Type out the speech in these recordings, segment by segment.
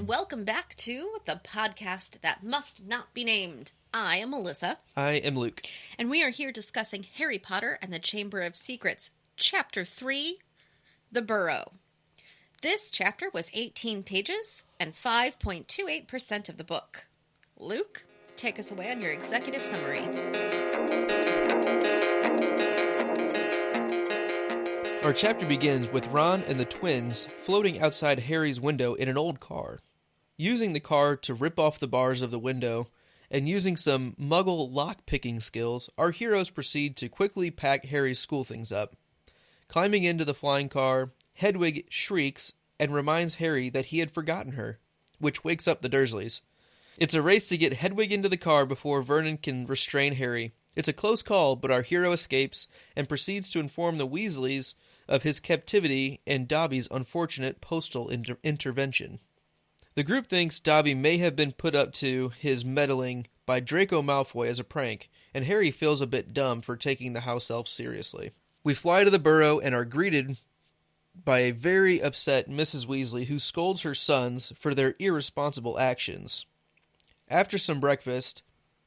and welcome back to the podcast that must not be named. I am Melissa. I am Luke. And we are here discussing Harry Potter and the Chamber of Secrets, Chapter 3, The Burrow. This chapter was 18 pages and 5.28% of the book. Luke, take us away on your executive summary. Our chapter begins with Ron and the twins floating outside Harry's window in an old car. Using the car to rip off the bars of the window, and using some muggle lock-picking skills, our heroes proceed to quickly pack Harry's school things up. Climbing into the flying car, Hedwig shrieks and reminds Harry that he had forgotten her, which wakes up the Dursleys. It's a race to get Hedwig into the car before Vernon can restrain Harry. It's a close call, but our hero escapes and proceeds to inform the Weasleys of his captivity and Dobby's unfortunate postal intervention. The group thinks Dobby may have been put up to his meddling by Draco Malfoy as a prank, and Harry feels a bit dumb for taking the house elf seriously. We fly to the Burrow and are greeted by a very upset Mrs. Weasley who scolds her sons for their irresponsible actions. After some breakfast,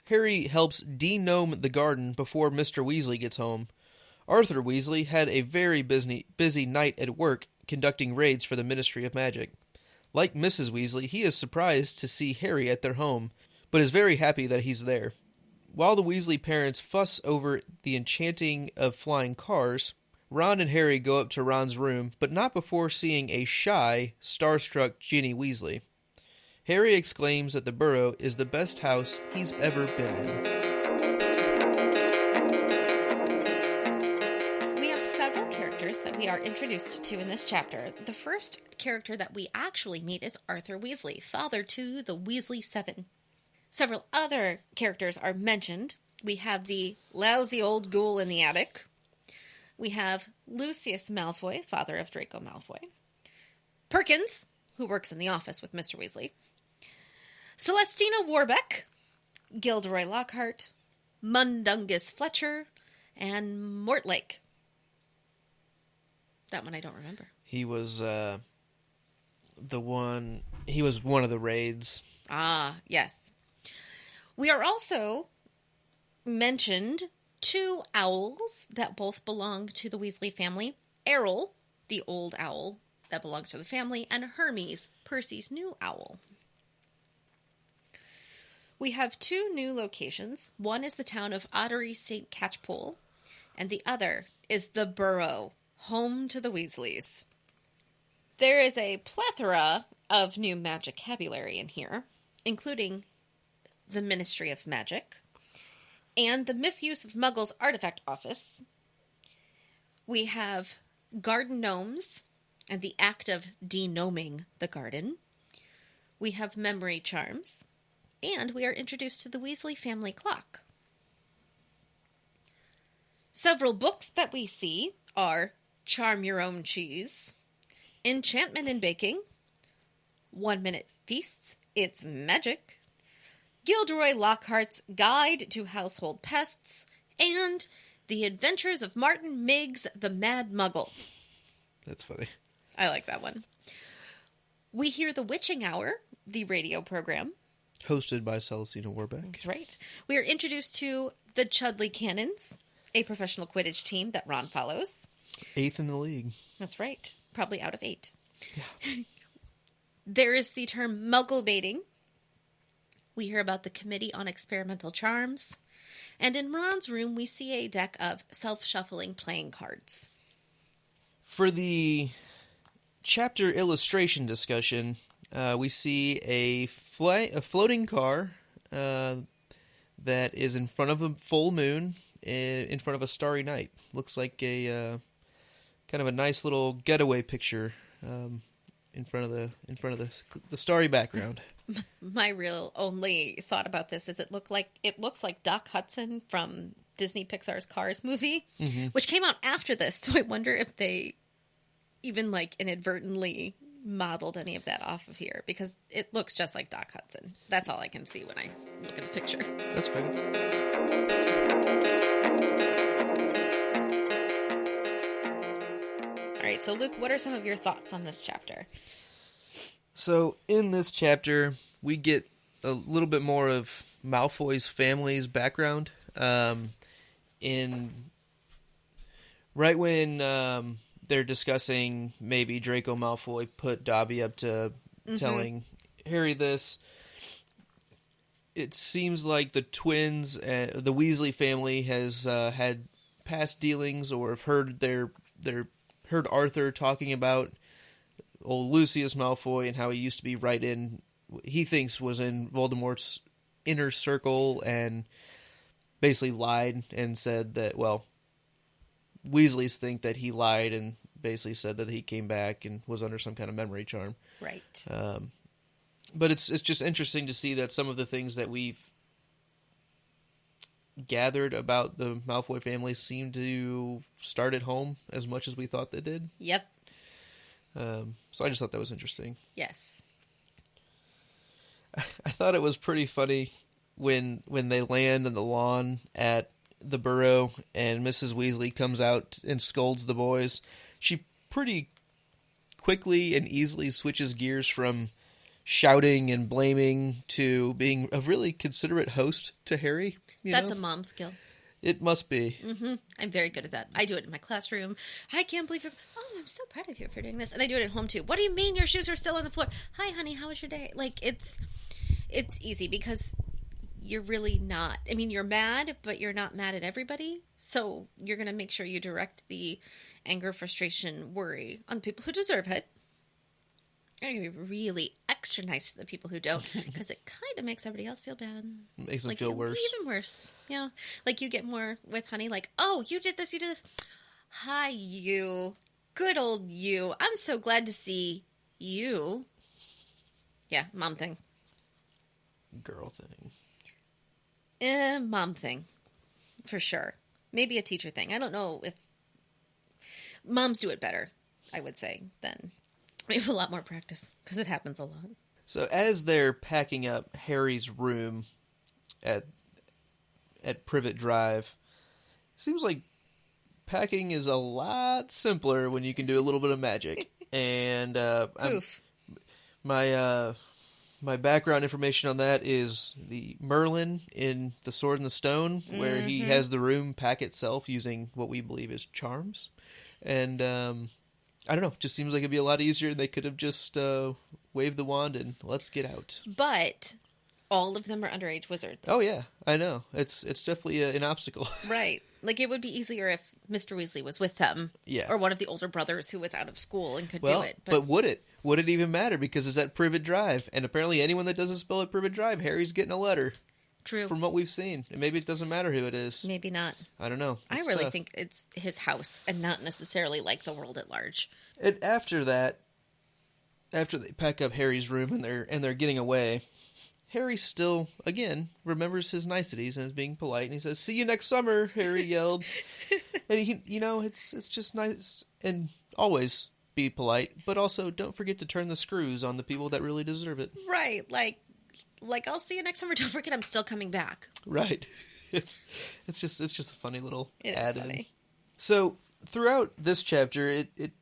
Harry helps de-gnome the garden before Mr. Weasley gets home. Arthur Weasley had a very busy night at work conducting raids for the Ministry of Magic. Like Mrs. Weasley, he is surprised to see Harry at their home, but is very happy that he's there. While the Weasley parents fuss over the enchanting of flying cars, Ron and Harry go up to Ron's room, but not before seeing a shy, starstruck Ginny Weasley. Harry exclaims that the Burrow is the best house he's ever been in. That we are introduced to in this chapter. The first character that we actually meet is Arthur Weasley, father to the Weasley Seven. Several other characters are mentioned. We have the lousy old ghoul in the attic. We have Lucius Malfoy, father of Draco Malfoy. Perkins, who works in the office with Mr. Weasley. Celestina Warbeck, Gilderoy Lockhart, Mundungus Fletcher, and Mortlake. That one I don't remember. He was he was one of the raids. Ah, yes. We are also mentioned two owls that both belong to the Weasley family. Errol, the old owl that belongs to the family, and Hermes, Percy's new owl. We have two new locations. One is the town of Ottery St. Catchpole, and the other is the Burrow, home to the Weasleys. There is a plethora of new magic vocabulary in here, including the Ministry of Magic and the misuse of Muggles' artifact office. We have garden gnomes and the act of de-gnoming the garden. We have memory charms, and we are introduced to the Weasley family clock. Several books that we see are Charm Your Own Cheese, Enchantment in Baking, 1 Minute Feasts, It's Magic, Gilderoy Lockhart's Guide to Household Pests, and The Adventures of Martin Miggs, the Mad Muggle. That's funny. I like that one. We hear The Witching Hour, the radio program. Hosted by Celestina Warbeck. That's right. We are introduced to the Chudley Cannons, a professional Quidditch team that Ron follows. 8th in the league. That's right. Probably out of 8. Yeah. There is the term muggle baiting. We hear about the Committee on Experimental Charms. And in Ron's room, we see a deck of self-shuffling playing cards. For the chapter illustration discussion, we see a floating car that is in front of a full moon, in front of a starry night. Looks like a kind of a nice little getaway picture in front of the starry background. My real only thought about this is it looks like Doc Hudson from Disney Pixar's Cars movie, which came out after this. So I wonder if they even inadvertently modeled any of that off of here, because it looks just like Doc Hudson. That's all I can see when I look at the picture. That's fair. All right, so Luke, what are some of your thoughts on this chapter? So in this chapter, we get a little bit more of Malfoy's family's background. In right when they're discussing maybe Draco Malfoy put Dobby up to telling Harry this, it seems like the twins, the Weasley family, has had past dealings, or have heard heard Arthur talking about old Lucius Malfoy and how he used to be right in, he thinks was in Voldemort's inner circle, and basically lied and said that, well, Weasleys think that he lied and basically said that he came back and was under some kind of memory charm. Right. But it's just interesting to see that some of the things that we've gathered about the Malfoy family seem to start at home as much as we thought they did. Yep. So I just thought that was interesting. Yes. I thought it was pretty funny when they land on the lawn at the Burrow and Mrs. Weasley comes out and scolds the boys. She pretty quickly and easily switches gears from shouting and blaming to being a really considerate host to Harry. That's a mom skill. It must be. Mm-hmm. I'm very good at that. I do it in my classroom. I can't believe you're... Oh, I'm so proud of you for doing this. And I do it at home, too. What do you mean your shoes are still on the floor? Hi, honey, how was your day? Like, it's easy because you're really not... I mean, you're mad, but you're not mad at everybody. So you're going to make sure you direct the anger, frustration, worry on the people who deserve it. You're going to be really extra nice to the people who don't, because it kind of makes everybody else feel bad. Makes them feel worse. Even worse. Yeah. Like you get more with honey, like, oh, you did this, you did this. Hi, you. Good old you. I'm so glad to see you. Yeah, mom thing. Girl thing. Mom thing. For sure. Maybe a teacher thing. I don't know if... Moms do it better, I would say, than... We have a lot more practice, because it happens a lot. So as they're packing up Harry's room at Privet Drive, it seems like packing is a lot simpler when you can do a little bit of magic. And my background information on that is the Merlin in The Sword and the Stone, where he has the room pack itself using what we believe is charms. And I don't know, just seems like it'd be a lot easier. They could have just waved the wand and let's get out. But all of them are underage wizards. Oh yeah, I know. It's definitely an obstacle. Right. Like it would be easier if Mr. Weasley was with them. Yeah. Or one of the older brothers who was out of school and could do it. But would it? Would it even matter? Because it's at Privet Drive. And apparently anyone that doesn't spell at Privet Drive, Harry's getting a letter. True. From what we've seen. And maybe it doesn't matter who it is. Maybe not. I don't know. I really think it's his house and not necessarily like the world at large. And after that, after they pack up Harry's room and they're getting away, Harry still, again, remembers his niceties and is being polite. And he says, "See you next summer," Harry yelled. And he, it's just nice. And always be polite, but also don't forget to turn the screws on the people that really deserve it. Right. Like, I'll see you next summer. Don't forget, I'm still coming back. Right. It's just a funny little add-in. Funny. So throughout this chapter, it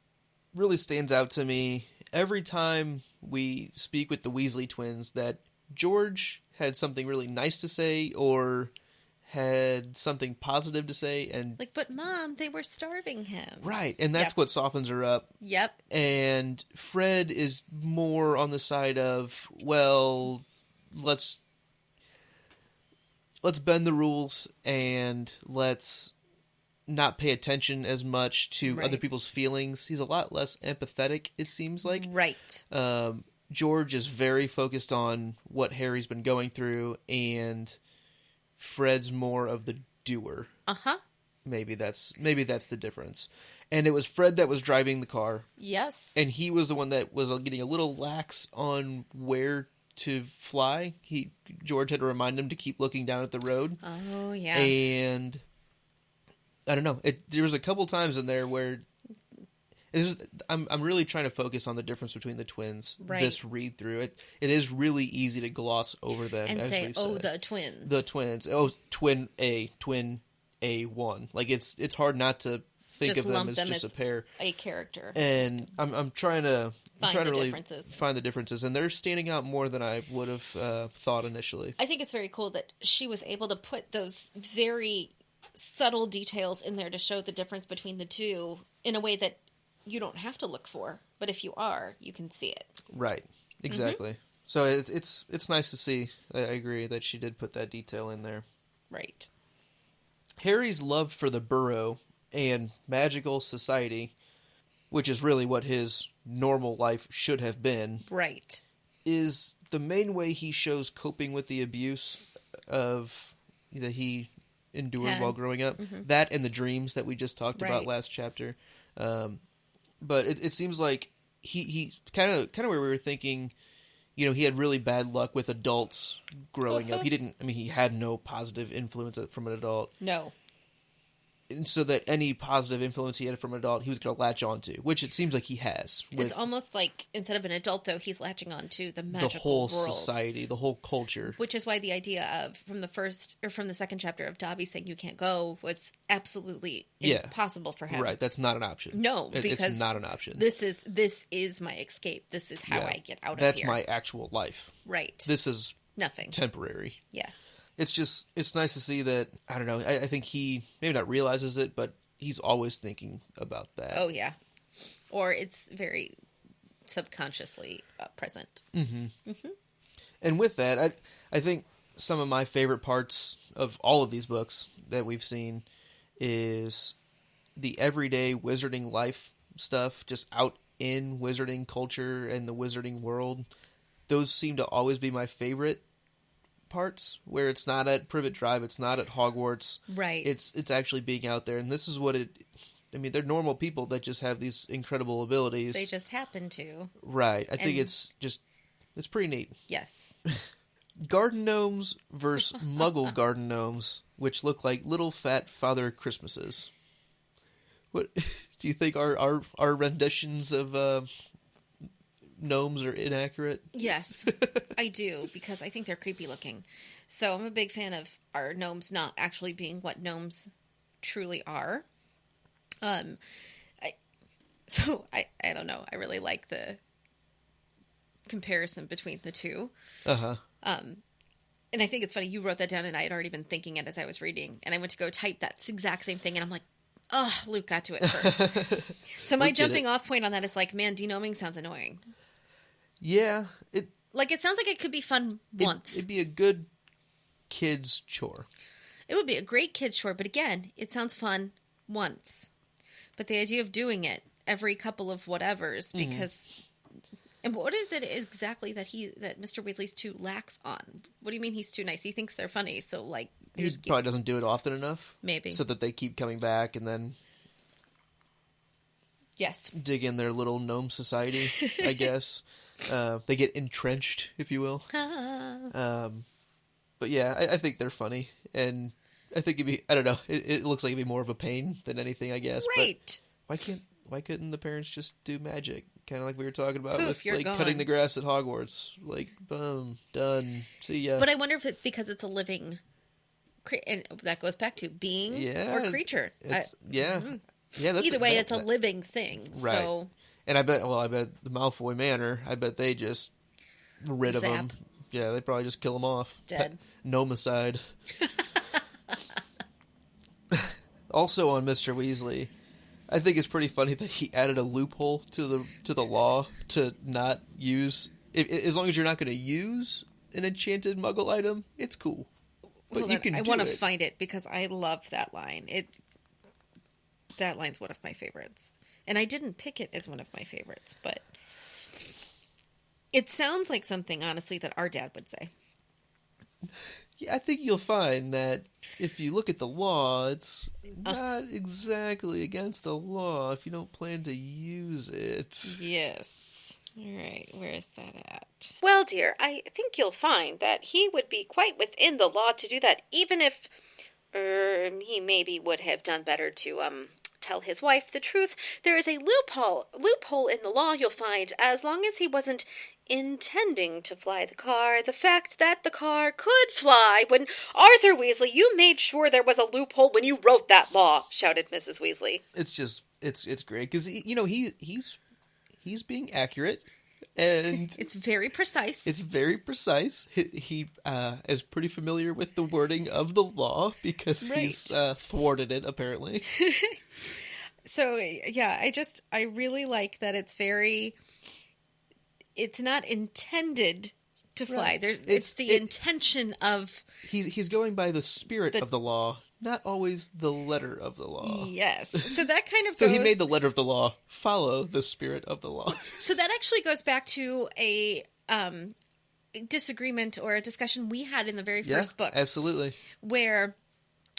really stands out to me every time we speak with the Weasley twins that George had something really nice to say or had something positive to say, and like, but Mom, they were starving him. Right, and that's what softens her up. Yep. And Fred is more on the side of, well, let's bend the rules and let's not pay attention as much to other people's feelings. He's a lot less empathetic, it seems like. Right. George is very focused on what Harry's been going through, and Fred's more of the doer. Uh-huh. Maybe that's the difference. And it was Fred that was driving the car. Yes. And he was the one that was getting a little lax on where to fly. George had to remind him to keep looking down at the road. Oh, yeah. And I don't know. There was a couple times in there where I'm really trying to focus on the difference between the twins. Right. This read through it is really easy to gloss over them and as say, "Oh, the twins, the twins, oh, twin A1." Like it's hard not to think just of them lump as them just as a pair, a character. And I'm trying to find the differences. Find the differences, and they're standing out more than I would have thought initially. I think it's very cool that she was able to put those very subtle details in there to show the difference between the two in a way that you don't have to look for, but if you are, you can see it. Right. Exactly. Mm-hmm. So it's nice to see. I agree that she did put that detail in there. Right. Harry's love for the burrow and magical society, which is really what his normal life should have been, right, is the main way he shows coping with the abuse that he endured while growing up. Mm-hmm. That and the dreams that we just talked about last chapter. But it seems like he kind of where we were thinking, he had really bad luck with adults growing up. He had no positive influence from an adult. No. And so that any positive influence he had from an adult, he was going to latch onto, which it seems like he has. It's almost like, instead of an adult, though, he's latching onto the magical the whole world. Society, the whole culture. Which is why the idea of, from the second chapter of Dobby saying you can't go was absolutely impossible for him. Right, that's not an option. No, because it's not an option. This is my escape. This is how I get out of here. That's my actual life. Right. This is nothing. Temporary. Yes. It's nice to see that, I don't know, I think he maybe not realizes it, but he's always thinking about that. Oh, yeah. Or it's very subconsciously present. Mm-hmm. Mm-hmm. And with that, I think some of my favorite parts of all of these books that we've seen is the everyday wizarding life stuff, just out in wizarding culture and the wizarding world. Those seem to always be my favorite parts, where it's not at Privet Drive, it's not at Hogwarts. Right. It's actually being out there, and this is what they're normal people that just have these incredible abilities. They just happen to. Right. I think it's pretty neat. Yes. Garden gnomes versus Muggle garden gnomes, which look like little fat Father Christmases. What do you think our renditions of gnomes are inaccurate? Yes, I do, because I think they're creepy looking. So I'm a big fan of our gnomes not actually being what gnomes truly are. I don't know. I really like the comparison between the two. Uh-huh. And I think it's funny, you wrote that down and I had already been thinking it as I was reading, and I went to go type that exact same thing, and I'm like, oh, Luke got to it first. So my jumping off point on that is like, man, denoming sounds annoying. Yeah. It sounds like it could be fun once. It'd be a good kid's chore. It would be a great kid's chore, but again, it sounds fun once. But the idea of doing it every couple of whatevers, because... And what is it exactly that Mr. Weasley's too lax on? What do you mean he's too nice? He thinks they're funny, so like... He probably doesn't do it often enough. Maybe. So that they keep coming back and then... Yes. Dig in their little gnome society, I guess. They get entrenched, if you will. But yeah, I think they're funny. And I think it'd be... I don't know. It looks like it'd be more of a pain than anything, I guess. Right. But why couldn't the parents just do magic? Kind of like we were talking about with like gone. Cutting the grass at Hogwarts. Like, boom, done, see ya. But I wonder if it's because it's a living... And that goes back to being or creature. Yeah. That's either way, it's a living thing. Right. So. And I bet the Malfoy Manor, I bet they just rid of them. Yeah, they probably just kill them off. Dead. Nomicide. Also on Mr. Weasley, I think it's pretty funny that he added a loophole to the law to not use... As long as you're not going to use an enchanted Muggle item, it's cool. But you can. I want to find it because I love that line. That line's one of my favorites, and I didn't pick it as one of my favorites, but it sounds like something, honestly, that our dad would say. Yeah, I think you'll find that if you look at the law, it's not exactly against the law if you don't plan to use it. Yes. All right, where is that at? Well, dear, I think you'll find that he would be quite within the law to do that, even if he maybe would have done better to tell his wife the truth. There is a loophole in the law, you'll find, as long as he wasn't intending to fly the car. The fact that the car could fly when... Arthur Weasley, you made sure there was a loophole when you wrote that law, shouted Mrs. Weasley. It's great, because, he's being accurate, and It's very precise. it's very precise. He is pretty familiar with the wording of the law because he's thwarted it, apparently. So, yeah, I really like that it's not intended to fly. Right. It's the intention of... He's going by the spirit of the law, not always the letter of the law. Yes. So that kind of So goes... he made the letter of the law follow the spirit of the law. So that actually goes back to a disagreement or a discussion we had in the very first book. Absolutely. Where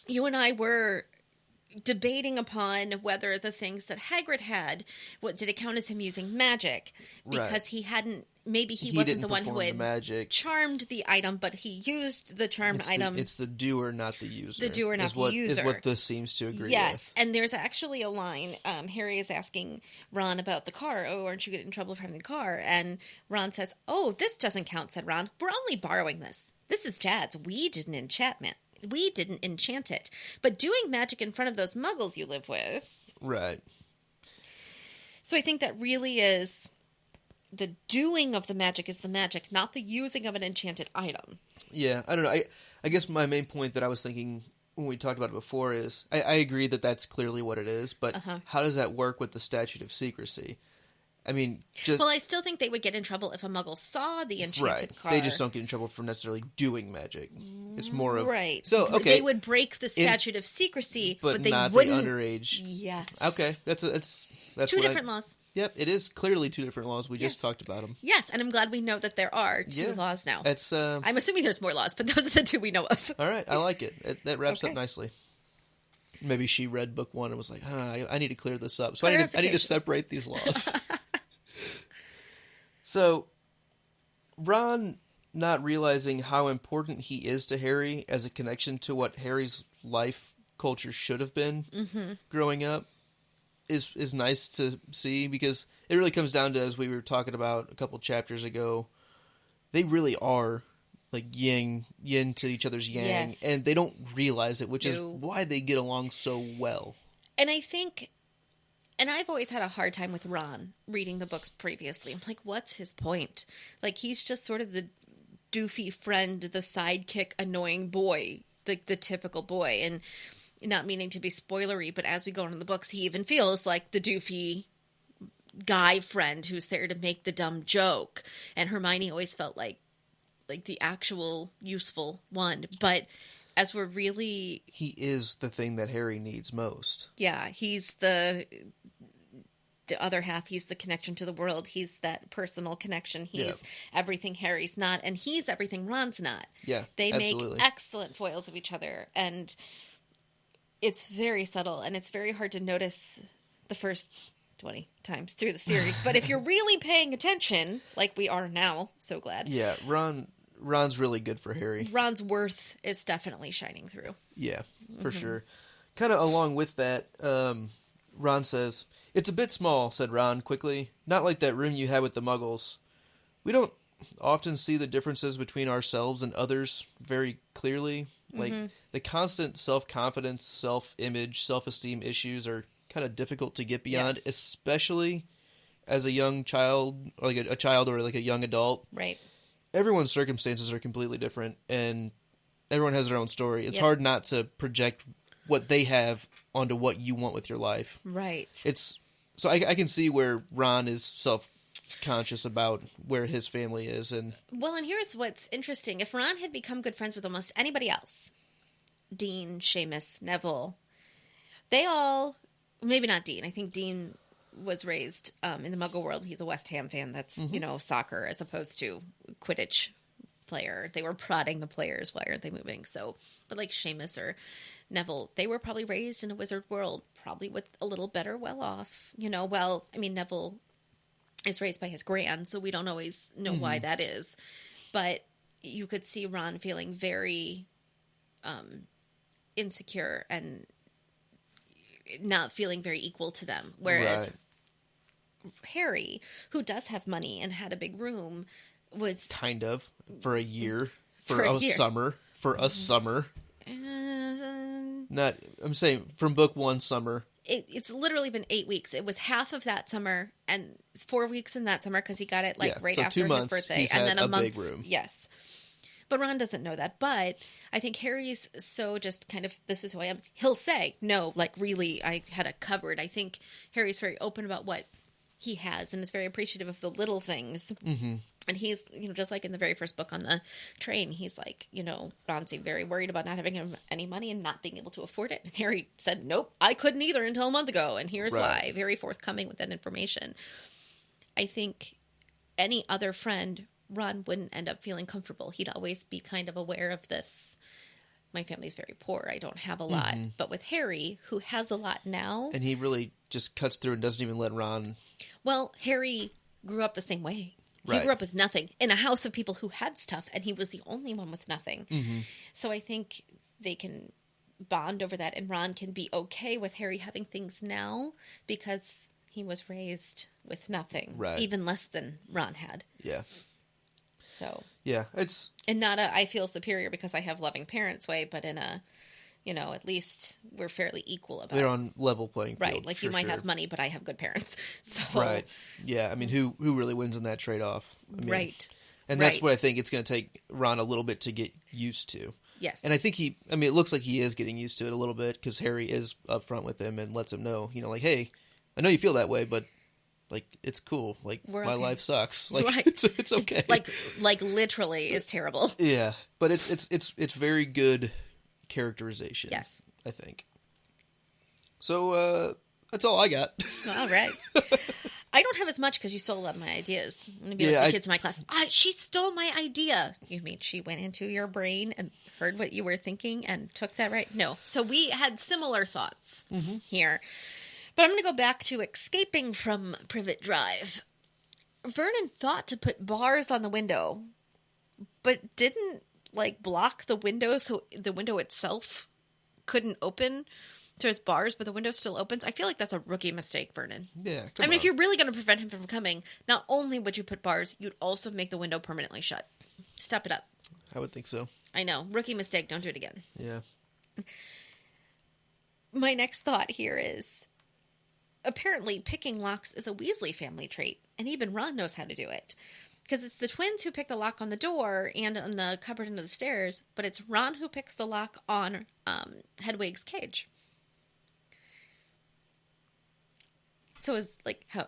you and I were debating upon whether the things that Hagrid had, what did it count as him using magic? Because he hadn't, maybe he wasn't the one who had magic. Charmed the item, but he used the charmed item. It's the doer, not the user. The doer, not the user. Is what this seems to agree with. Yes, and there's actually a line, Harry is asking Ron about the car. Oh, aren't you getting in trouble for having the car? And Ron says, oh, this doesn't count, said Ron. We're only borrowing this. This is Chad's. We didn't enchant it. But doing magic in front of those muggles you live with... Right. So I think that really is... The doing of the magic is the magic, not the using of an enchanted item. Yeah, I don't know. I guess my main point that I was thinking when we talked about it before is... I agree that that's clearly what it is, but how does that work with the statute of secrecy? I mean, just... Well, I still think they would get in trouble if a muggle saw the enchanted car. They just don't get in trouble for necessarily doing magic. It's more of... Right. So, okay. They would break the statute of secrecy, but they not wouldn't... the underage. Yes. Okay. That's two different laws. Yep, it is clearly two different laws. We just talked about them. Yes, and I'm glad we know that there are two laws now. That's, I'm assuming there's more laws, but those are the two we know of. All right, I like it. That wraps up nicely. Maybe she read book one and was like, I need to clear this up. So I need to separate these laws. So, Ron not realizing how important he is to Harry as a connection to what Harry's life culture should have been growing up is nice to see, because it really comes down to, as we were talking about a couple chapters ago, they really are like yin to each other's yang, and they don't realize it, which is why they get along so well. And I think... And I've always had a hard time with Ron reading the books previously. I'm like, what's his point? Like, he's just sort of the doofy friend, the sidekick, annoying boy, the typical boy. And not meaning to be spoilery, but as we go on in the books, he even feels like the doofy guy friend who's there to make the dumb joke. And Hermione always felt like the actual useful one. But as we're really... He is the thing that Harry needs most. Yeah, he's the other half. He's the connection to the world. He's that personal connection. He's everything Harry's not, and he's everything Ron's not. Yeah, they absolutely. make excellent foils of each other, and it's very subtle, and it's very hard to notice the first 20 times through the series. But if you're really paying attention, like we are now, so glad. Yeah, Ron's really good for Harry. Ron's worth is definitely shining through. Yeah, for sure. Kind of along with that, Ron says, "It's a bit small," said Ron quickly. "Not like that room you had with the Muggles. We don't often see the differences between ourselves and others very clearly. Like, the constant self-confidence, self-image, self-esteem issues are kind of difficult to get beyond, especially as a young child, or like a child or like a young adult. Right. Everyone's circumstances are completely different, and everyone has their own story. It's hard not to project what they have onto what you want with your life. Right. So I can see where Ron is self-conscious about where his family is. And here's what's interesting. If Ron had become good friends with almost anybody else, Dean, Seamus, Neville, they all, maybe not Dean. I think Dean was raised in the Muggle world. He's a West Ham fan. That's, soccer as opposed to Quidditch player. They were prodding the players. Why aren't they moving? So, but like Seamus or Neville, they were probably raised in a wizard world, probably with a little better well-off. Neville is raised by his gran, so we don't always know why that is. But you could see Ron feeling very insecure and not feeling very equal to them. Whereas Harry, who does have money and had a big room, was... Kind of. For a year. For a summer. For a summer. I'm saying from book one, summer, it's literally been 8 weeks. It was half of that summer and 4 weeks in that summer because he got it right so after 2 months, his birthday, he's and had then a month. big room. Yes, but Ron doesn't know that. But I think Harry's so just kind of, this is who I am. He'll say no, really, I had a cupboard. I think Harry's very open about what he has and is very appreciative of the little things. Mm-hmm. And he's, just like in the very first book on the train, he's like, Ron's very worried about not having any money and not being able to afford it. And Harry said, nope, I couldn't either until a month ago. And here's why. Very forthcoming with that information. I think any other friend, Ron wouldn't end up feeling comfortable. He'd always be kind of aware of this. My family's very poor. I don't have a lot. Mm-hmm. But with Harry, who has a lot now. And he really just cuts through and doesn't even let Ron. Well, Harry grew up the same way. Right. He grew up with nothing in a house of people who had stuff, and he was the only one with nothing. Mm-hmm. So I think they can bond over that, and Ron can be okay with Harry having things now because he was raised with nothing, even less than Ron had. Yeah. So. Yeah, it's... And not I feel superior because I have loving parents way, but in a... at least we're fairly equal about it. They're on level playing field. Right, you might have money, but I have good parents. So. Right. Yeah, I mean, who really wins in that trade-off? Right. And that's what I think it's going to take Ron a little bit to get used to. Yes. And I think it looks like he is getting used to it a little bit because Harry is upfront with him and lets him know, hey, I know you feel that way, but... it's cool. My life sucks. It's okay. Literally is terrible. Yeah, but it's very good characterization. Yes, I think. So that's all I got. All right. I don't have as much because you stole a lot of my ideas. I'm gonna be like the kids in my class. She stole my idea. You mean she went into your brain and heard what you were thinking and took that right? No. So we had similar thoughts here. But I'm going to go back to escaping from Privet Drive. Vernon thought to put bars on the window, but didn't, block the window so the window itself couldn't open. So there's bars, but the window still opens. I feel like that's a rookie mistake, Vernon. Yeah, if you're really going to prevent him from coming, not only would you put bars, you'd also make the window permanently shut. Step it up. I would think so. I know. Rookie mistake. Don't do it again. Yeah. My next thought here is... apparently picking locks is a Weasley family trait, and even Ron knows how to do it. Because it's the twins who pick the lock on the door and on the cupboard under the stairs, but it's Ron who picks the lock on Hedwig's cage. So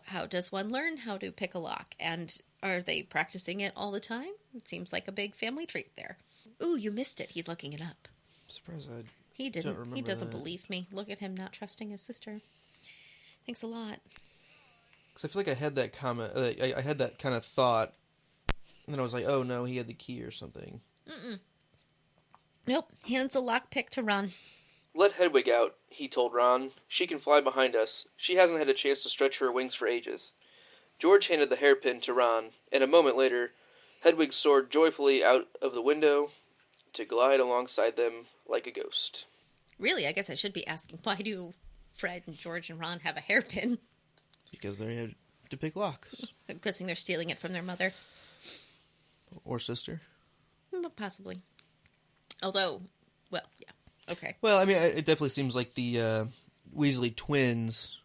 how does one learn how to pick a lock? And are they practicing it all the time? It seems like a big family trait there. Ooh, you missed it. He's looking it up. I'm surprised He didn't. He doesn't that. believe me. Look at him not trusting his sister. Thanks a lot. Because I feel like I had that comment. I had that kind of thought, and then I was like, "Oh no, he had the key or something." Nope. Hands the lockpick to Ron. Let Hedwig out, he told Ron. She can fly behind us. She hasn't had a chance to stretch her wings for ages. George handed the hairpin to Ron, and a moment later, Hedwig soared joyfully out of the window to glide alongside them like a ghost. Really, I guess I should be asking, why do Fred and George and Ron have a hairpin? Because they had to pick locks. I'm guessing they're stealing it from their mother. Or sister. Possibly. Although, well, yeah. Okay. Well, I mean, it definitely seems like the Weasley twins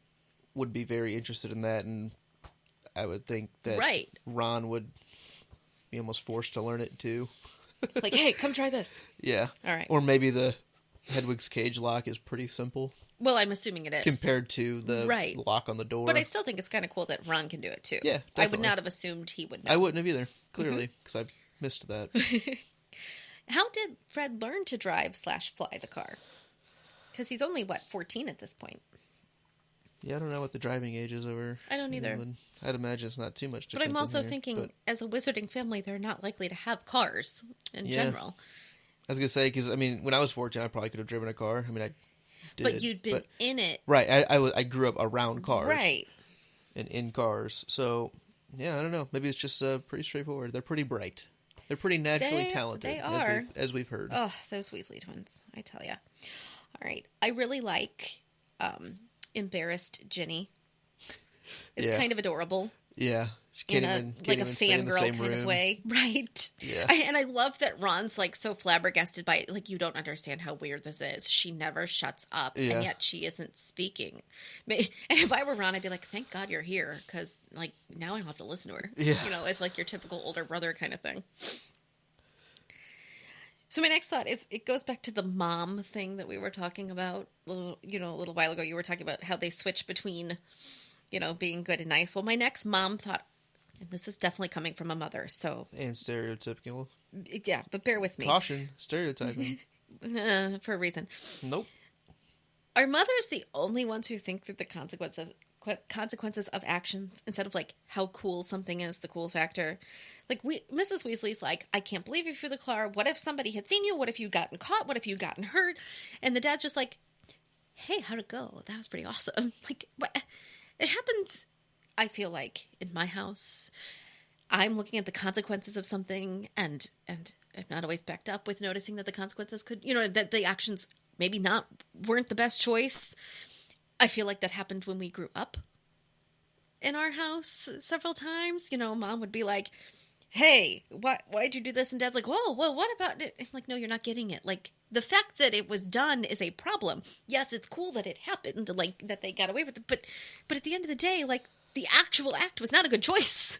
would be very interested in that, and I would think that Ron would be almost forced to learn it, too. Like, hey, come try this. Yeah. All right. Or maybe the Hedwig's cage lock is pretty simple. Well, I'm assuming it is. Compared to the lock on the door. But I still think it's kind of cool that Ron can do it, too. Yeah, definitely. I would not have assumed he would know. I wouldn't have either, clearly, because I missed that. How did Fred learn to drive/fly the car? Because he's only, 14 at this point? Yeah, I don't know what the driving age is over. I don't either. England. I'd imagine it's not too much different. But I'm also thinking, as a wizarding family, they're not likely to have cars in general. I was going to say, because, I mean, when I was 14, I probably could have driven a car. I mean, I did. But you'd been in it. Right. I grew up around cars. Right. And in cars. So, yeah, I don't know. Maybe it's just pretty straightforward. They're pretty bright. They're pretty naturally talented. They are. As we've heard. Oh, those Weasley twins. I tell ya. All right. I really like embarrassed Ginny. It's kind of adorable. Yeah. in Can't a even stay in the fangirl same kind of room. way. Right. Yeah. And I love that Ron's like so flabbergasted by it. Like, you don't understand how weird this is. She never shuts up, Yeah. and yet she isn't speaking. And if I were Ron, I'd be like, thank God you're here, because like now I don't have to listen to her. Yeah. You know, it's like your typical older brother kind of thing. So my next thought is, it goes back to the mom thing that we were talking about, a little while ago. You were talking about how they switch between, being good and nice. Well, my next mom thought, and this is definitely coming from a mother, so And stereotypical. yeah, but bear with me. Caution, stereotyping. For a reason. Nope. Are mothers the only ones who think through the consequences of actions instead of like how cool something is, the cool factor? Like Mrs. Weasley's like, I can't believe you threw the car. What if somebody had seen you? What if you'd gotten caught? What if you'd gotten hurt? And the dad's just like, hey, how'd it go? That was pretty awesome. Like, what? It happens, I feel like, in my house. I'm looking at the consequences of something, and I'm not always backed up with noticing that the consequences could, that the actions maybe weren't the best choice. I feel like that happened when we grew up in our house several times. Mom would be like, hey, why'd you do this? And Dad's like, whoa, what about it? I'm like, no, you're not getting it. Like, the fact that it was done is a problem. Yes, it's cool that it happened, like, that they got away with it. But at the end of the day, like, the actual act was not a good choice.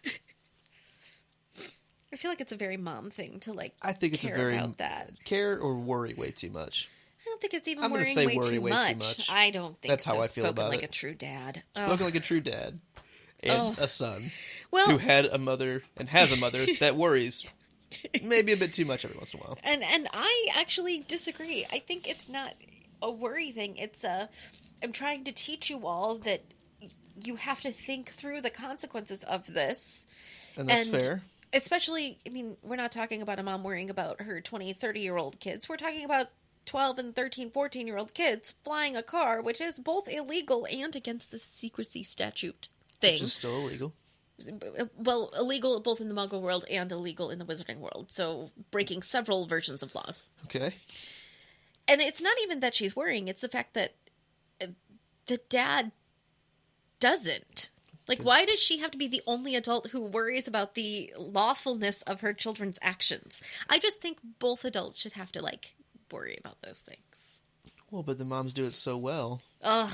I feel like it's a very mom thing to, like, I think it's care a very about that. Care or worry way too much. I don't think it's even I'm gonna worrying say way, worry too, way too much. much. I don't think That's so. how I feel Spoken about like it. a true dad. Spoken like a true dad. And a son Well, who had a mother and has a mother that worries maybe a bit too much every once in a while. And I actually disagree. I think it's not a worry thing. It's I'm trying to teach you all that you have to think through the consequences of this. And that's fair. Especially, I mean, we're not talking about a mom worrying about her 20, 30-year-old kids. We're talking about 12 and 13, 14-year-old kids flying a car, which is both illegal and against the secrecy statute thing. Which is still illegal. Well, illegal both in the Muggle world and illegal in the Wizarding world. So breaking several versions of laws. Okay. And it's not even that she's worrying. It's the fact that the dad doesn't. Like, why does she have to be the only adult who worries about the lawfulness of her children's actions? I just think both adults should have to, like, worry about those things. Well, but the moms do it so well. Ugh.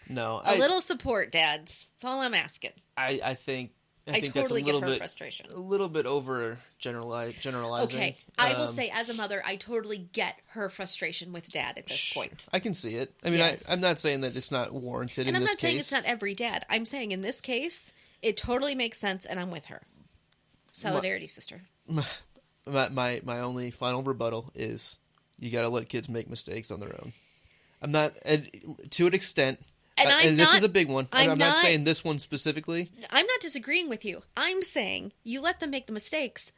No. A little support, dads. That's all I'm asking. I think I that's totally a little get her bit frustration. A little bit over generalizing. Okay, I will say, as a mother, I totally get her frustration with dad at this point. I can see it. I mean, Yes. I'm not saying that it's not warranted And in I'm this not saying case. it's not every dad. I'm saying in this case, it totally makes sense, and I'm with her. Solidarity, sister. My only final rebuttal is you got to let kids make mistakes on their own. I'm not to an extent. And this is a big one. I'm not not saying this one specifically. I'm not disagreeing with you. I'm saying you let them make the mistakes,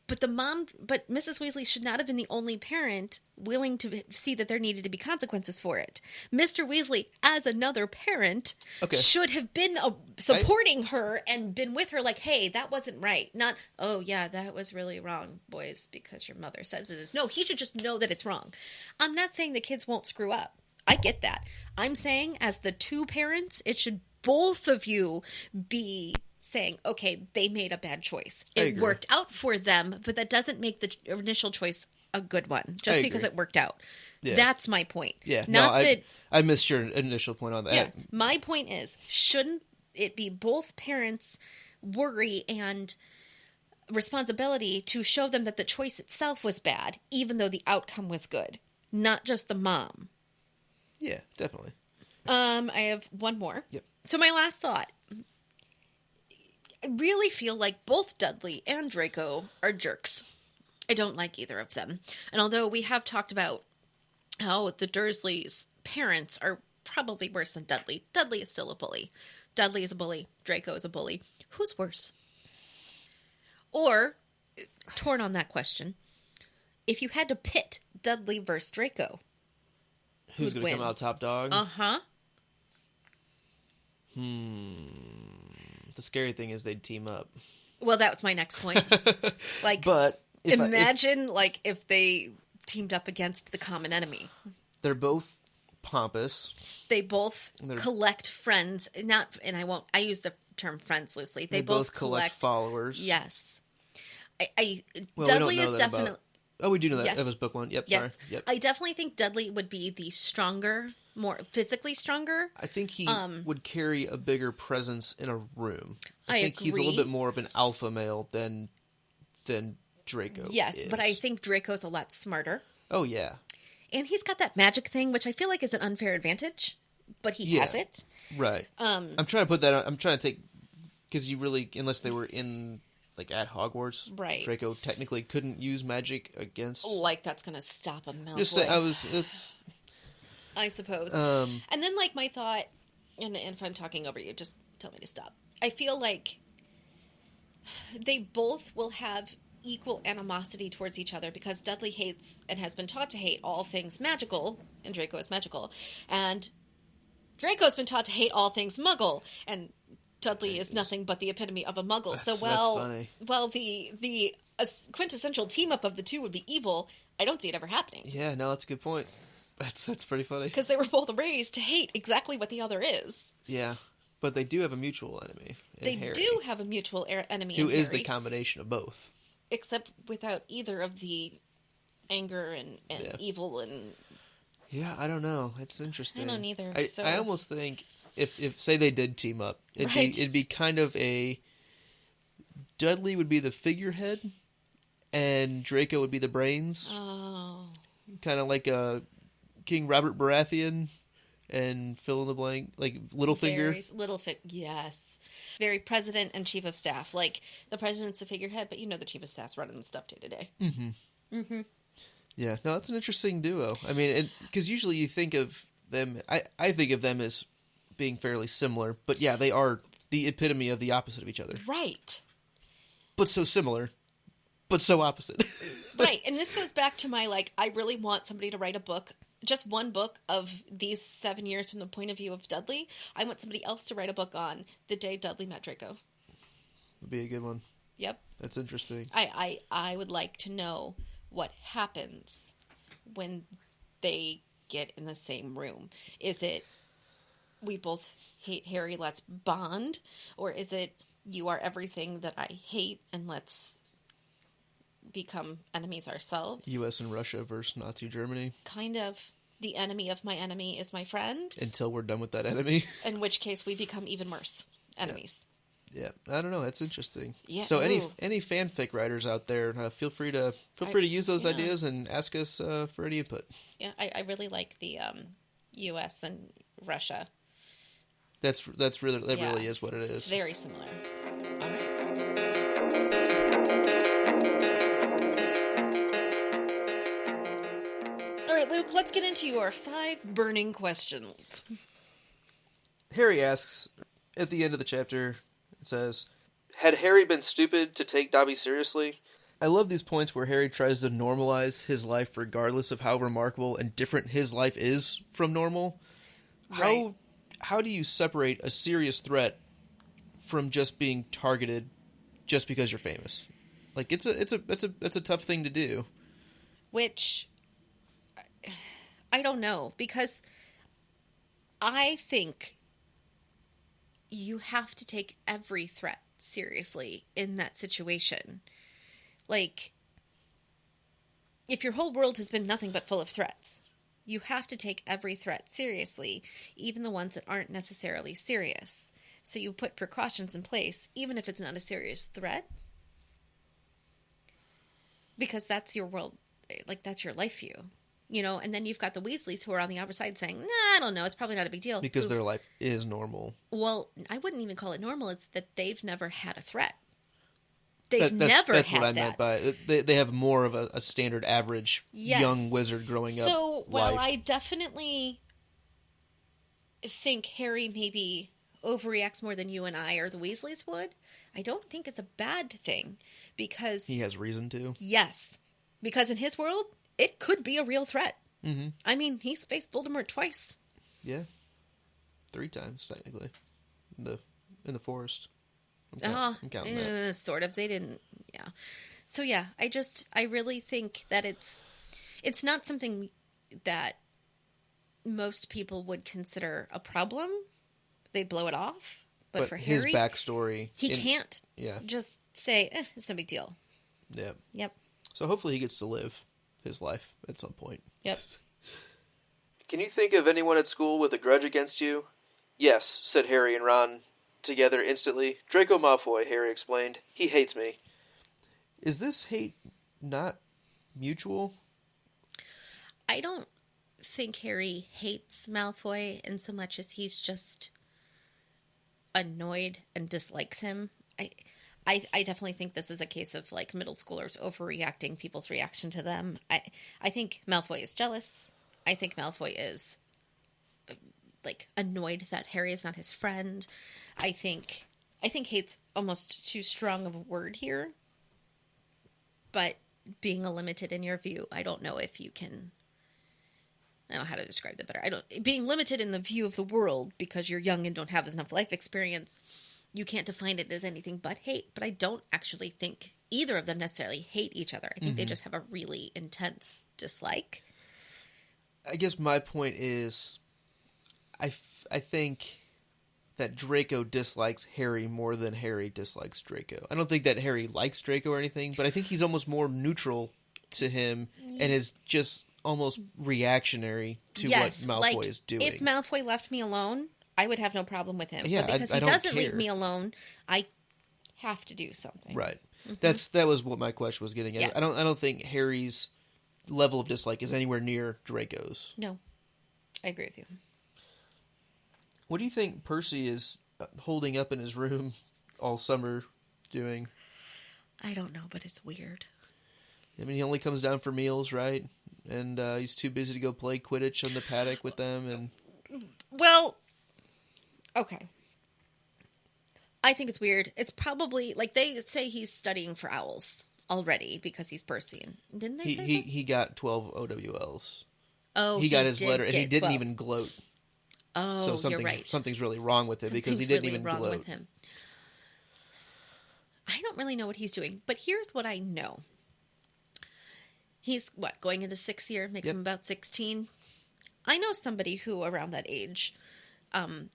but Mrs. Weasley should not have been the only parent willing to see that there needed to be consequences for it. Mr. Weasley, as another parent, should have been supporting her and been with her like, hey, that wasn't right. Not, oh, yeah, that was really wrong, boys, because your mother says it is. No, he should just know that it's wrong. I'm not saying the kids won't screw up. I get that. I'm saying as the two parents, it should both of you be saying, okay, they made a bad choice. It worked out for them, but that doesn't make the initial choice a good one just because it worked out. Yeah. That's my point. Yeah. I missed your initial point on that. Yeah. My point is, shouldn't it be both parents' worry and responsibility to show them that the choice itself was bad, even though the outcome was good, not just the mom? Yeah, definitely. I have one more. Yep. So my last thought. I really feel like both Dudley and Draco are jerks. I don't like either of them. And although we have talked about how the Dursleys' parents are probably worse than Dudley, Dudley is still a bully. Dudley is a bully. Draco is a bully. Who's worse? Or, torn on that question, if you had to pit Dudley versus Draco, who's going to come out top dog? Uh-huh. The scary thing is they'd team up. Well, that was my next point. Like, but imagine if they teamed up against the common enemy. They're both pompous. They both collect friends. I use the term friends loosely. They both collect followers. Yes. Well, Dudley we don't know is that definitely... about... Oh, we do know that. Yes. That was book one. Yep, Yes. sorry. Yep. I definitely think Dudley would be the stronger, more physically stronger. I think he would carry a bigger presence in a room. I think agree. he's a little bit more of an alpha male than Draco Yes, is. but I think Draco's a lot smarter. Oh, yeah. And he's got that magic thing, which I feel like is an unfair advantage, but he has it. Right. I'm trying to put that... I'm trying to take... Because you really... Unless they were in... Like, at Hogwarts, right. Draco technically couldn't use magic against... Like, that's going to stop a Malfoy. Just say, I suppose. And then, like, my thought, and if I'm talking over you, just tell me to stop. I feel like they both will have equal animosity towards each other because Dudley hates and has been taught to hate all things magical, and Draco is magical. And Draco's been taught to hate all things muggle, and Dudley is nothing but the epitome of a muggle. That's the quintessential team-up of the two would be evil. I don't see it ever happening. Yeah, no, that's a good point. That's pretty funny. Because they were both raised to hate exactly what the other is. Yeah, but they do have a mutual enemy in Harry. Do have a mutual enemy who in is Harry, the combination of both. except without either of the anger and evil and... Yeah, I don't know. It's interesting. I don't either. I almost think... If say they did team up, it'd be kind of a... Dudley would be the figurehead, and Draco would be the brains. Oh. Kind of like a King Robert Baratheon and fill in the blank, like Littlefinger. Yes. Very president and chief of staff. Like, the president's a figurehead, but the chief of staff's running the stuff day to day. Mm-hmm. Mm-hmm. Yeah, no, that's an interesting duo. I mean, because usually you think of them... I think of them as... being fairly similar, but yeah, they are the epitome of the opposite of each other. Right. But so similar, but so opposite. Right, and this goes back to my, I really want somebody to write a book, just one book of these 7 years from the point of view of Dudley. I want somebody else to write a book on the day Dudley met Draco. Would be a good one. Yep. That's interesting. I would like to know what happens when they get in the same room. Is it... we both hate Harry, let's bond? Or is it, you are everything that I hate, and let's become enemies ourselves? U.S. and Russia versus Nazi Germany. Kind of. The enemy of my enemy is my friend. Until we're done with that enemy. In which case we become even worse enemies. Yeah. I don't know. That's interesting. Yeah. So any fanfic writers out there, feel free to use those ideas and ask us for any input. Yeah, I really like the U.S. and Russia. That really is what it is. Very similar. All right, Luke, let's get into your 5 burning questions. Harry asks, at the end of the chapter, it says, had Harry been stupid to take Dobby seriously? I love these points where Harry tries to normalize his life regardless of how remarkable and different his life is from normal. Right. How do you separate a serious threat from just being targeted just because you're famous? Like, it's a tough thing to do. Which, I don't know, because I think you have to take every threat seriously in that situation. Like, if your whole world has been nothing but full of threats, you have to take every threat seriously, even the ones that aren't necessarily serious. So you put precautions in place, even if it's not a serious threat. Because that's your world, that's your life view. And then you've got the Weasleys who are on the other side saying, I don't know, it's probably not a big deal. Because their life is normal. Well, I wouldn't even call it normal. It's that they've never had a threat. That's what I meant by they have more of a standard average young wizard growing up. So, while I definitely think Harry maybe overreacts more than you and I or the Weasleys would, I don't think it's a bad thing because... he has reason to? Yes. Because in his world, it could be a real threat. Mm-hmm. I mean, he's faced Voldemort twice. Yeah. 3 times, technically. In the forest. I'm counting that. Sort of. They didn't... Yeah. So, yeah. I really think that it's not something that most people would consider a problem. They blow it off. But for his Harry, backstory... he can't Yeah. just say, it's no big deal. Yeah. Yep. So hopefully he gets to live his life at some point. Yep. Can you think of anyone at school with a grudge against you? Yes, said Harry and Ron together instantly. Draco Malfoy, Harry explained. He hates me. Is this hate not mutual? I don't think Harry hates Malfoy in so much as he's just annoyed and dislikes him. I definitely think this is a case of like middle schoolers overreacting people's reaction to them. I think Malfoy is jealous. I think Malfoy is like annoyed that Harry is not his friend. I think hate's almost too strong of a word here. But being a limited in your view, I don't know if you can. I don't know how to describe that better. Being limited in the view of the world because you're young and don't have enough life experience, you can't define it as anything but hate. But I don't actually think either of them necessarily hate each other. I think they just have a really intense dislike. I guess my point is, I think that Draco dislikes Harry more than Harry dislikes Draco. I don't think that Harry likes Draco or anything, but I think he's almost more neutral to him and is just almost reactionary to what Malfoy is doing. If Malfoy left me alone, I would have no problem with him. Yeah, but because I he don't doesn't leave care. me alone, I have to do something. Right. That was what my question was getting at. Yes. I don't think Harry's level of dislike is anywhere near Draco's. No, I agree with you. What do you think Percy is holding up in his room all summer doing? I don't know, but it's weird. I mean, he only comes down for meals, right? And he's too busy to go play Quidditch on the paddock with them. And Well, okay. I think it's weird. It's probably, like, they say he's studying for owls already because he's Percy. Didn't they say that? he got 12 OWLs. Oh, he got his did letter, and he get didn't 12. even gloat. Oh, So you're right. something's really wrong with him because he Something's didn't really even wrong gloat. with him. I don't really know what he's doing, but here's what I know. He's, going into 6th year? Makes him about 16. I know somebody who, around that age,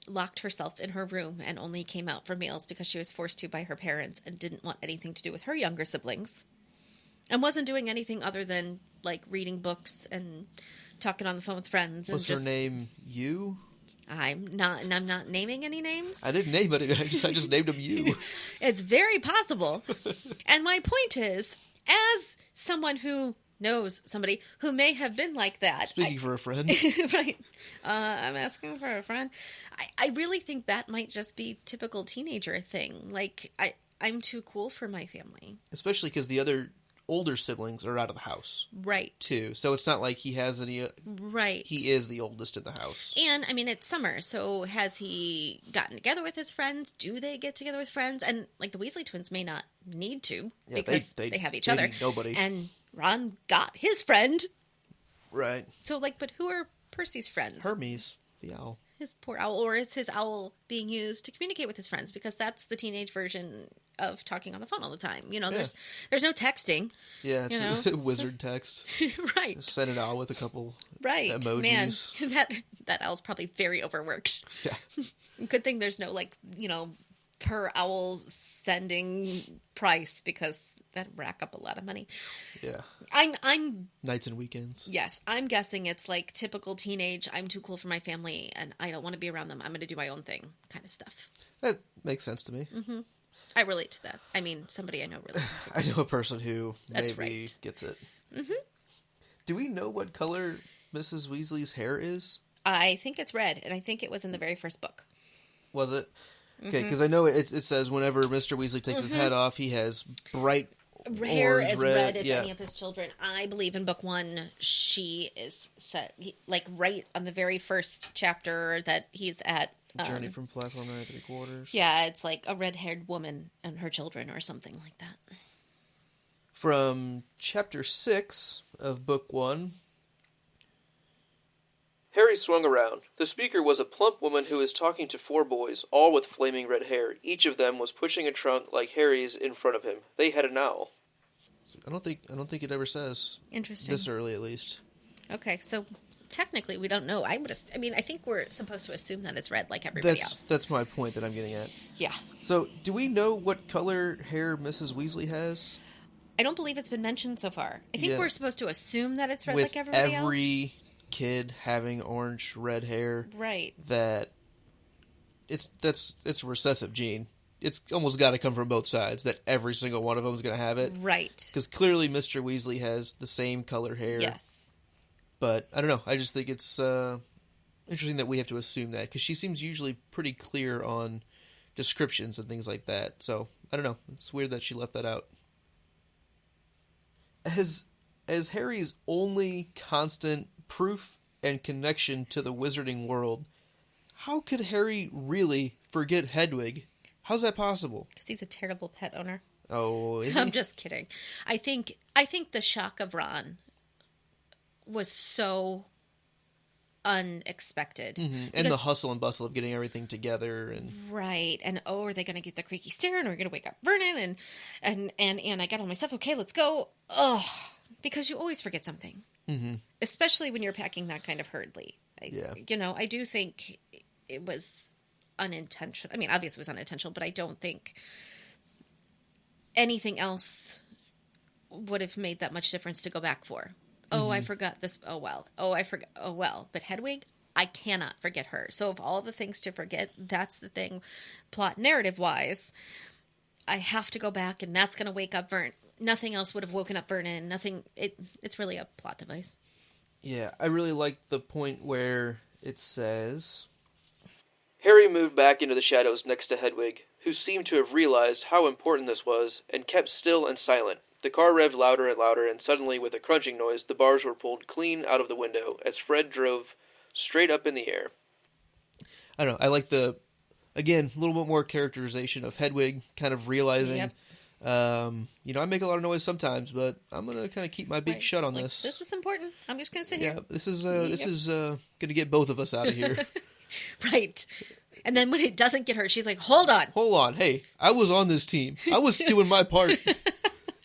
locked herself in her room and only came out for meals because she was forced to by her parents and didn't want anything to do with her younger siblings. And wasn't doing anything other than, like, reading books and talking on the phone with friends. Was her name you? I'm not naming any names. I didn't name it. I just named him you. It's very possible. And my point is, as someone who knows somebody who may have been like that. Speaking for a friend. Right. I'm asking for a friend. I really think that might just be typical teenager thing. Like, I'm too cool for my family. Especially because the other older siblings are out of the house. Right. Too. So it's not like he has any... Right. He is the oldest in the house. And, I mean, it's summer, so has he gotten together with his friends? Do they get together with friends? And, like, the Weasley twins may not need to, because they have each other. Need nobody. And Ron got his friend. Right. So, like, but who are Percy's friends? Hermes, the owl. His poor owl. Or is his owl being used to communicate with his friends? Because that's the teenage version of talking on the phone all the time. You know, there's no texting. Yeah, it's a wizard text. Right. Just send it out with a couple emojis. Man, that owl's probably very overworked. Yeah. Good thing there's no, like, per owl sending price, because that'd rack up a lot of money. Yeah. I'm nights and weekends. Yes, I'm guessing it's like typical teenage, I'm too cool for my family and I don't want to be around them. I'm going to do my own thing kind of stuff. That makes sense to me. Mm-hmm. I relate to that. I mean, somebody I know relates to I know a person who That's maybe right. gets it. Mm-hmm. Do we know what color Mrs. Weasley's hair is? I think it's red, and I think it was in the very first book. Was it? Okay, because I know it says whenever Mr. Weasley takes his hat off, he has bright Hair orange, as red as yeah. any of his children. I believe in book 1, she is set, like, right on the very first chapter that he's at. Journey from platform 9 3/4. Yeah, it's like a red-haired woman and her children or something like that. From chapter 6 of book 1. Harry swung around. The speaker was a plump woman who was talking to 4 boys, all with flaming red hair. Each of them was pushing a trunk like Harry's in front of him. They had an owl. I don't think it ever says. Interesting. This early, at least. Okay, so technically, we don't know. I think we're supposed to assume that it's red like everybody else. That's my point that I'm getting at. Yeah. So, do we know what color hair Mrs. Weasley has? I don't believe it's been mentioned so far. I think Yeah. we're supposed to assume that it's red With like everybody else. every kid having orange red hair, Right. that it's a recessive gene. It's almost got to come from both sides, that every single one of them is going to have it. Right. Because clearly Mr. Weasley has the same color hair. Yes. But I don't know. I just think it's interesting that we have to assume that, because she seems usually pretty clear on descriptions and things like that. So I don't know. It's weird that she left that out. As Harry's only constant proof and connection to the wizarding world, how could Harry really forget Hedwig? How's that possible? Because he's a terrible pet owner. Oh, is he? I'm just kidding. I think the shock of Ron was so unexpected. Mm-hmm. And the hustle and bustle of getting everything together. And right. And, are they going to get the creaky stair? And are we going to wake up Vernon? And I got all my stuff. Okay, let's go. Oh, because you always forget something. Mm-hmm. Especially when you're packing that kind of hurriedly. Yeah. I do think it was unintentional. I mean, obviously it was unintentional, but I don't think anything else would have made that much difference to go back for. Oh, I forgot this. Oh, well. Oh, I forgot. Oh, well. But Hedwig, I cannot forget her. So of all the things to forget, that's the thing. Plot narrative-wise, I have to go back, and that's going to wake up Vernon. Nothing else would have woken up Vernon. Nothing. It's really a plot device. Yeah, I really like the point where it says, Harry moved back into the shadows next to Hedwig, who seemed to have realized how important this was, and kept still and silent. The car revved louder and louder, and suddenly, with a crunching noise, the bars were pulled clean out of the window as Fred drove straight up in the air. I don't know, I like again, a little bit more characterization of Hedwig, kind of realizing, Yep. I make a lot of noise sometimes, but I'm going to kind of keep my beak shut on this. This is important. I'm just going to sit Yeah, here. this is going to get both of us out of here. Right. And then when it doesn't get her, she's like, hold on. Hold on. Hey, I was on this team. I was doing my part.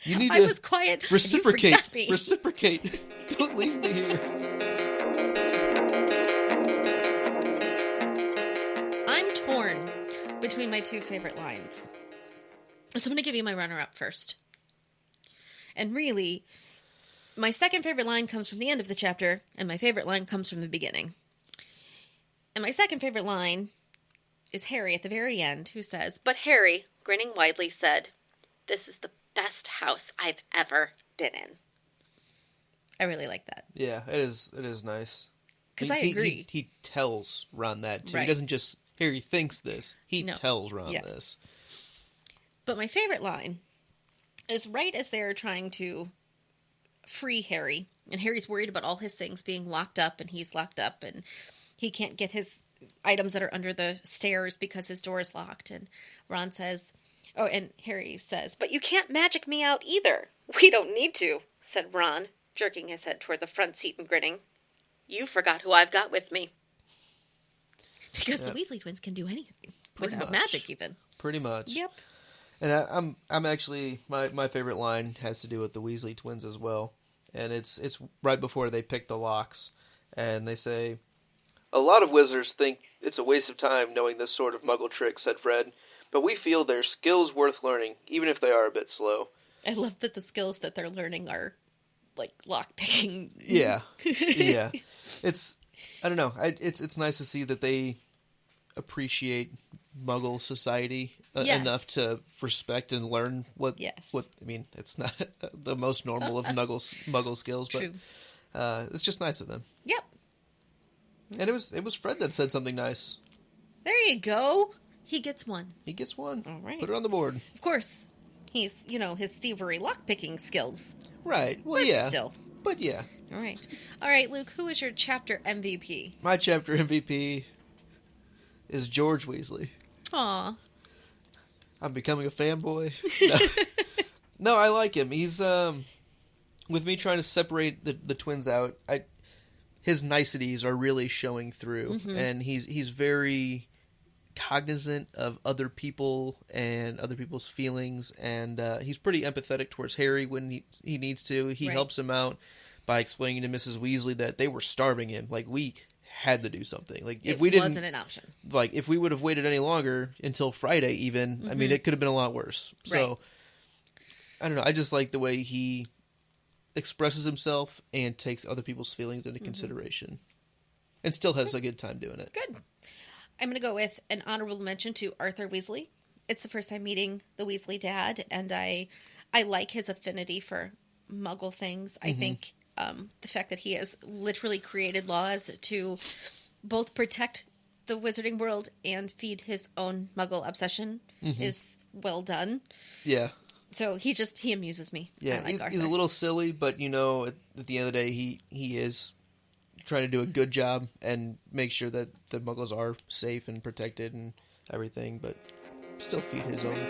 You need I to was quiet. reciprocate. And you forgot me. Reciprocate. Don't leave me here. I'm torn between my two favorite lines. So I'm going to give you my runner-up first. And really, my second favorite line comes from the end of the chapter, and my favorite line comes from the beginning. And my second favorite line is Harry at the very end, who says, But Harry, grinning widely, said, "This is the best house I've ever been in." I really like that. Yeah, it is nice. Because I agree. He tells Ron that, too. Right. He doesn't just, Harry thinks this. He tells Ron Yes. this. But my favorite line is right as they're trying to free Harry, and Harry's worried about all his things being locked up, and he's locked up, and he can't get his items that are under the stairs because his door is locked. And Ron says, and Harry says, "But you can't magic me out either." "We don't need to," said Ron, jerking his head toward the front seat and grinning. "You forgot who I've got with me." because the Weasley twins can do anything. Pretty Without much. magic, even. Pretty much. Yep. And I'm actually, my favorite line has to do with the Weasley twins as well. And it's right before they pick the locks. And they say, "A lot of wizards think it's a waste of time knowing this sort of muggle trick," said Fred. "But we feel they're skills worth learning, even if they are a bit slow." I love that the skills that they're learning are, like, lock-picking. Yeah. Yeah. I don't know. It's nice to see that they appreciate Muggle society Yes. enough to respect and learn what. Yes. I mean, it's not the most normal of Muggle skills, but True. it's just nice of them. Yep. And it was Fred that said something nice. There you go. He gets one. He gets one. All right. Put it on the board. Of course. He's, his thievery lock-picking skills. Right. Well, But yeah. still. But yeah. All right. All right, Luke, who is your chapter MVP? My chapter MVP is George Weasley. Aw. I'm becoming a fanboy. No, I like him. He's with me trying to separate the twins out. His niceties are really showing through, and he's very cognizant of other people and other people's feelings, and he's pretty empathetic towards Harry when he needs to. He Right. helps him out, by explaining to Mrs. Weasley that they were starving him. Like, we had to do something. Like, if it we didn't, wasn't an option. Like, if we would have waited any longer until Friday, even, I mean, it could have been a lot worse. So, Right. I don't know. I just like the way he expresses himself and takes other people's feelings into consideration, and still has a good time doing it. Good. I'm going to go with an honorable mention to Arthur Weasley. It's the first time meeting the Weasley dad, and I like his affinity for Muggle things. I think the fact that he has literally created laws to both protect the wizarding world and feed his own Muggle obsession is well done. Yeah. So he amuses me. Yeah, I like he's a little silly, but, you know, at the end of the day, he is trying to do a good job and make sure that the Muggles are safe and protected and everything, but still feed his own need.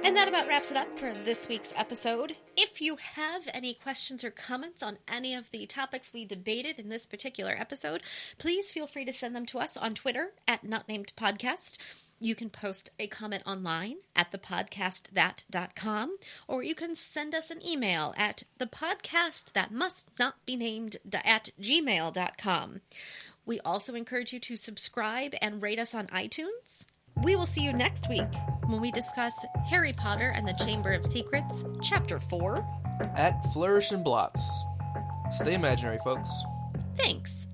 And that about wraps it up for this week's episode. If you have any questions or comments on any of the topics we debated in this particular episode, please feel free to send them to us on Twitter at NotNamedPodcast. You can post a comment online at thepodcastthat.com, or you can send us an email at thepodcastthatmustnotbenamed@gmail.com. We also encourage you to subscribe and rate us on iTunes. We will see you next week when we discuss Harry Potter and the Chamber of Secrets, Chapter 4. At Flourish and Blots. Stay imaginary, folks. Thanks.